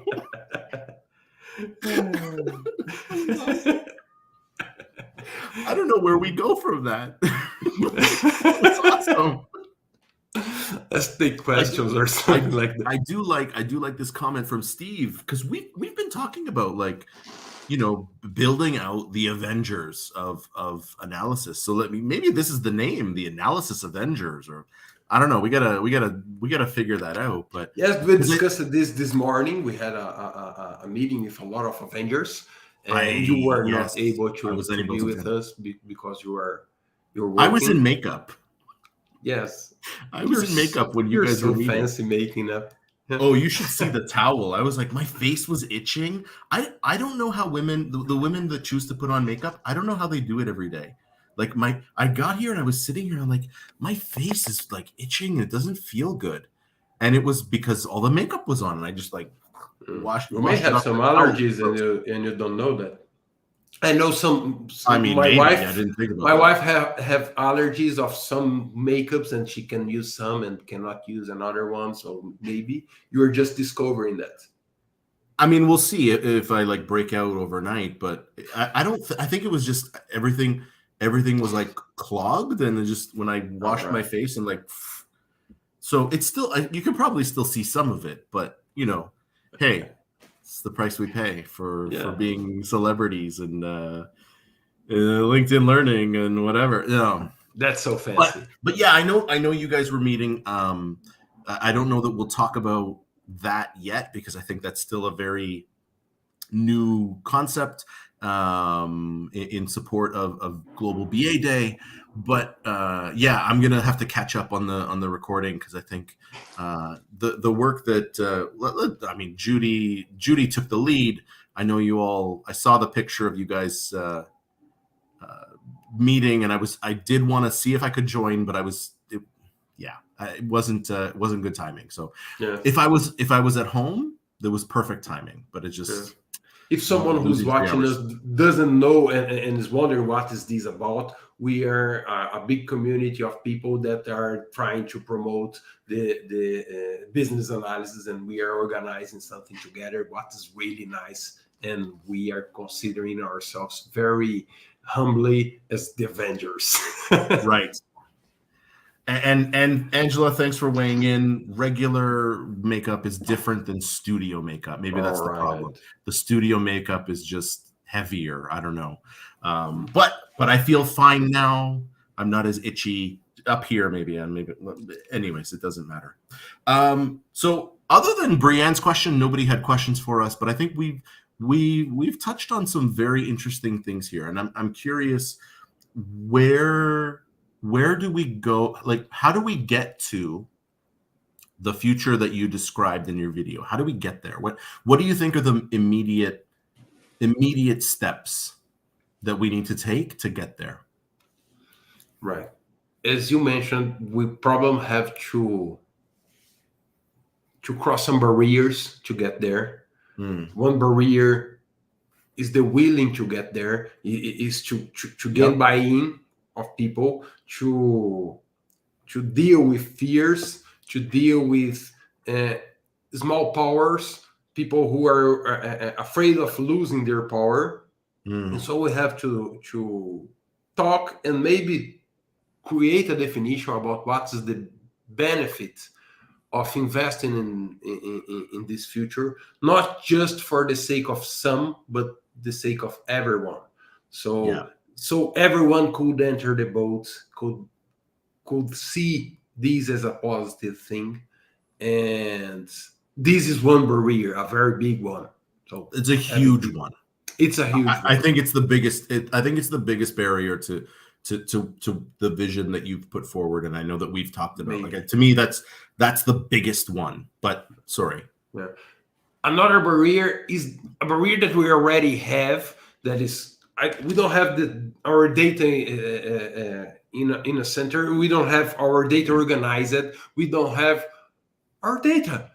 That's awesome. I don't know where we go from that. That's awesome. Let's take questions or I something like that. I do like this comment from Steve, because we've been talking about, like, building out the Avengers of analysis. So maybe this is the name, the Analysis Avengers, or I don't know. We gotta figure that out. But Yes, we discussed this morning. We had a meeting with a lot of Avengers, and you were not able I to was unable be to with attend. us because you're I was in working. makeup. Yes, I was in makeup when you you're guys were so meeting. fancy making up. Oh, you should see the towel. I was like, my face was itching. I don't know how the women that choose to put on makeup, I don't know how they do it every day. Like, I got here and I was sitting here and I'm like, my face is like itching and it doesn't feel good. And it was because all the makeup was on, and I just like washed You may it have off some with a towel. allergies and you don't know that. I know some. I mean, My maybe I wife, didn't think about my that. wife have allergies of some makeups, and she can use some and cannot use another one. So maybe you are just discovering that. I mean, we'll see if I like break out overnight, but I don't. I think it was just everything. Everything was like clogged, and it just when I washed my face and like, so it's still. You can probably still see some of it, but hey, it's the price we pay for being celebrities and LinkedIn Learning and whatever. That's so fancy. But yeah, I know you guys were meeting. I don't know that we'll talk about that yet, because I think that's still a very new concept in support of Global BA Day. But yeah, I'm gonna have to catch up on the recording, because I think the work that I mean, Judy took the lead. I know you all. I saw the picture of you guys meeting, and I did want to see if I could join, but it wasn't good timing. So if I was at home, there was perfect timing, but it just if someone who's watching us doesn't know and is wondering what is this about, we are a big community of people that are trying to promote the business analysis, and we are organizing something together. What is really nice, and we are considering ourselves very humbly as the Avengers. Right. And Angela, thanks for weighing in. Regular makeup is different than studio makeup. Maybe that's the problem. The studio makeup is just heavier. I don't know. But I feel fine now. I'm not as itchy up here. Maybe. Anyways, it doesn't matter. So other than Brianne's question, nobody had questions for us. But I think we've touched on some very interesting things here, and I'm curious, where do we go? Like, how do we get to the future that you described in your video? How do we get there? What do you think are the immediate steps that we need to take to get there? Right. As you mentioned, we probably have to cross some barriers to get there. One barrier is the willing to get there, is to get buy-in of people, to deal with fears, to deal with small powers, people who are afraid of losing their power. And so we have to talk and maybe create a definition about what is the benefit of investing in this future, not just for the sake of some, but the sake of everyone. So everyone could enter the boat, could see this as a positive thing, and this is one barrier, a very big one. So it's a huge one. It's a huge one. I think it's the biggest. I think it's the biggest barrier to the vision that you've put forward, and I know that we've talked about. Like, to me, that's the biggest one. But sorry. Yeah. Another barrier is a barrier that we already have. That is, we don't have our data in a center. We don't have our data organized. We don't have our data.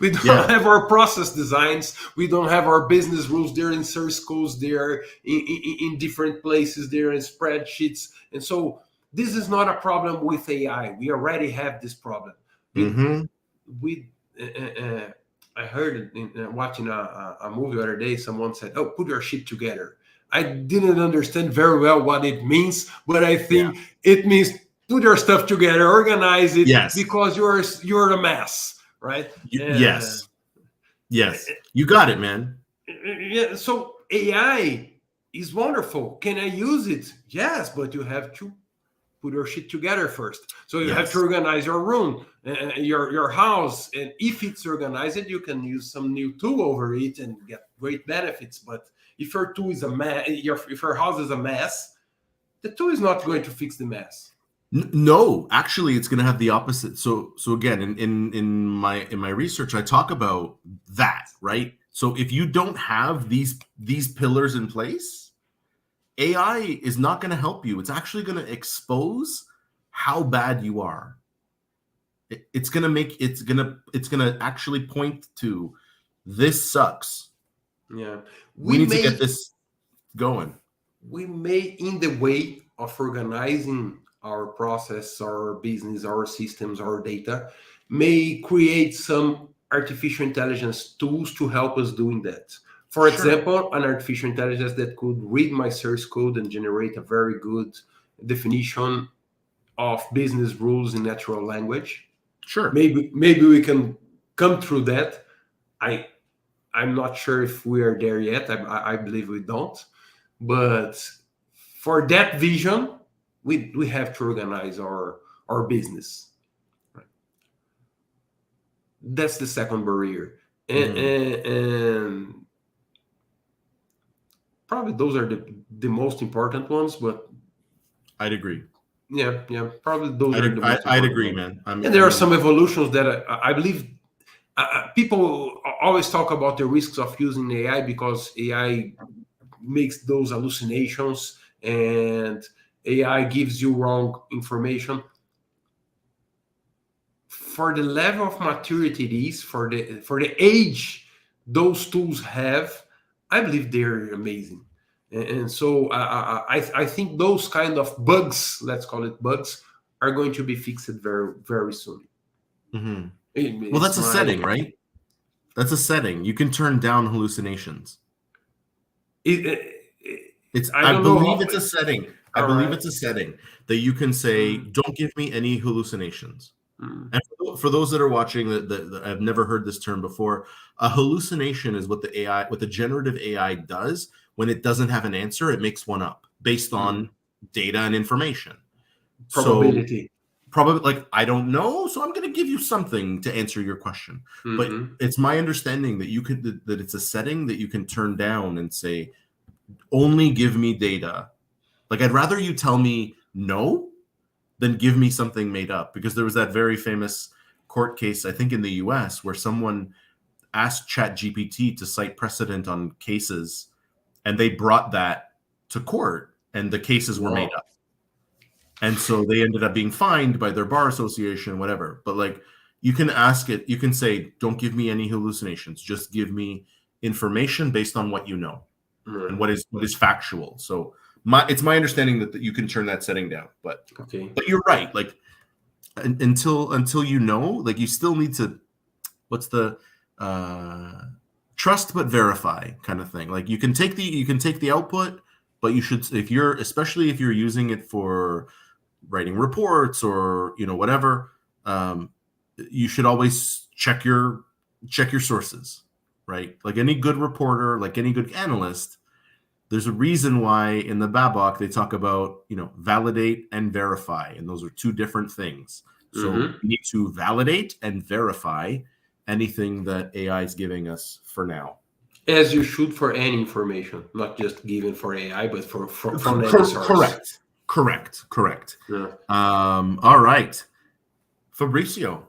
We don't have our process designs. We don't have our business rules. They're in source codes. They're in different places. They're in spreadsheets. And so this is not a problem with AI. We already have this problem. I heard in watching a movie the other day, someone said, "Oh, put your shit together." I didn't understand very well what it means, but I Yeah. think it means put your stuff together, organize it, Yes. because you're a mess, right? Yes. Yes. You got it, man. Yeah. So AI is wonderful. Can I use it? Yes, but you have to put your shit together first. So you have to Yes. organize your room, your house, and if it's organized, you can use some new tool over it and get great benefits. But if your tool is a mess, if your house is a mess, the tool is not going to fix the mess. No, actually, it's going to have the opposite. So again, in my research, I talk about that, right? So if you don't have these pillars in place, AI is not going to help you. It's actually going to expose how bad you are. It's going to make it's going to actually point to this sucks. Yeah, We we need to get may this going. we may in the way of organizing our process, our business, our systems, our data, may create some artificial intelligence tools to help us doing that. For Sure. example, an artificial intelligence that could read my source code and generate a very good definition of business rules in natural language. Sure. Maybe we can come through that. I I'm not sure if we are there yet. I believe we don't. But for that vision, we have to organize our business. That's the second barrier, Mhm. and probably those are the most important ones. But I'd agree. yeah, probably those are the most I'd important agree, ones. man. And I there are mean, some evolutions that I believe people always talk about the risks of using AI because AI makes those hallucinations and AI gives you wrong information. For the level of maturity it is, for the age those tools have, I believe they're amazing. And so I think those kind of bugs, let's call it bugs, are going to be fixed very very soon. mhm. Well, It's that's a setting, my right? That's a setting. You can turn down hallucinations. It's I I don't know believe how. it's a setting. I All believe right. it's a setting that you can say, Mm, "Don't give me any hallucinations." mm, And for those that are watching that I've never heard this term before, a hallucination is what the generative AI does when it doesn't have an answer, it makes one up based mm. on data and information. So Probability. probably like I don't know, so I'm going to give you something to answer your question. But Hmm. it's my understanding that that it's a setting that you can turn down and say only give me data. Like I'd rather you tell me no than give me something made up because there was that very famous court case I think in the US where someone asked ChatGPT to cite precedent on cases and they brought that to court and the cases were made Wow. up. And so they ended up being fined by their bar association, whatever. But like you can ask it, you can say, don't give me any hallucinations. Just give me information based on what you know and Right. what is factual. So it's my understanding that you can turn that setting down. Okay. But you're right. Like until you know, like you still need to what's the uh trust but verify kind of thing. Like you can take the output, but you should if you're especially if you're using it for writing reports or whatever, um, you should always check your sources, right? Like any good reporter, like any good analyst, there's a reason why in the babok they talk about validate and verify, and those are two different things. So Hmm. we need to validate and verify anything that AI is giving us for now. As you should for any information, not just given for AI, but from any source. Correct. Correct. Correct. Yeah. All right, Fabricio.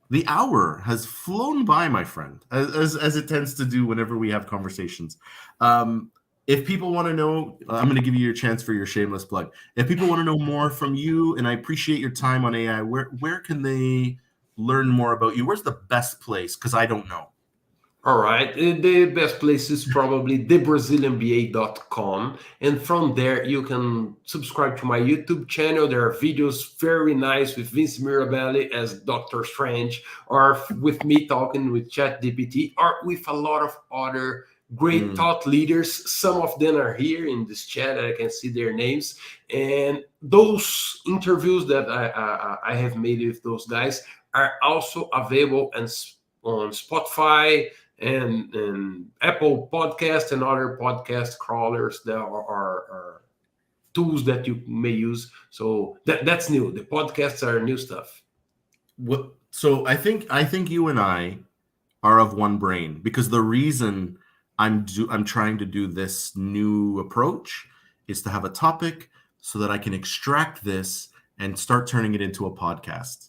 The hour has flown by, my friend, as it tends to do whenever we have conversations. Um, if people want to know, I'm going to give you your chance for your shameless plug. If people want to know more from you, and I appreciate your time on AI, where can they learn more about you? Where's the best place? Because I don't know. All right. The best place is probably thebrazilianba.com. And from there, you can subscribe to my YouTube channel. There are videos very nice with Vince Mirabelli as Dr. Strange, or with me talking with ChatGPT, or with a lot of other great thought leaders. Some of them are here in this chat. I can see their names. And those interviews that I have made with those guys are also available on Spotify and Apple Podcast and other podcast crawlers that are tools that you may use. So that's new. The podcasts are new stuff. So I think you and I are of one brain, because the reason I'm trying to do this new approach is to have a topic so that I can extract this and start turning it into a podcast.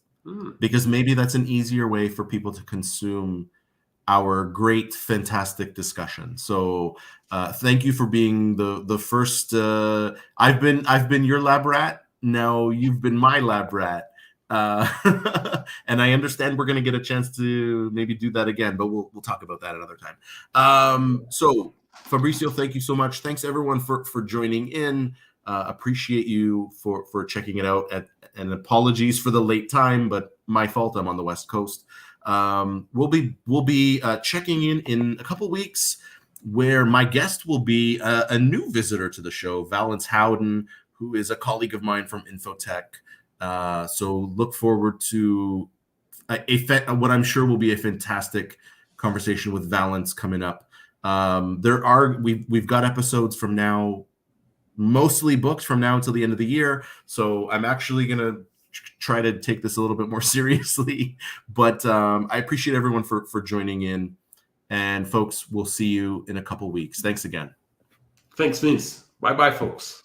Because maybe that's an easier way for people to consume our great, fantastic discussion. So thank you for being the first. I've been your lab rat. Now you've been my lab rat. And I understand we're going to get a chance to maybe do that again, but we'll talk about that another time. So Fabricio, thank you so much. Thanks everyone for joining in. Appreciate you for checking it out. And apologies for the late time, but my fault. I'm on the West Coast. We'll be checking in a couple weeks, where my guest will be a new visitor to the show, Valence Howden, who is a colleague of mine from Infotech. So look forward to what I'm sure will be a fantastic conversation with Valence coming up. We've got episodes from now, mostly booked from now until the end of the year. So I'm actually going to try to take this a little bit more seriously, but I appreciate everyone for joining in, and folks, we'll see you in a couple weeks. Thanks again. Thanks, Vince. Bye-bye, folks.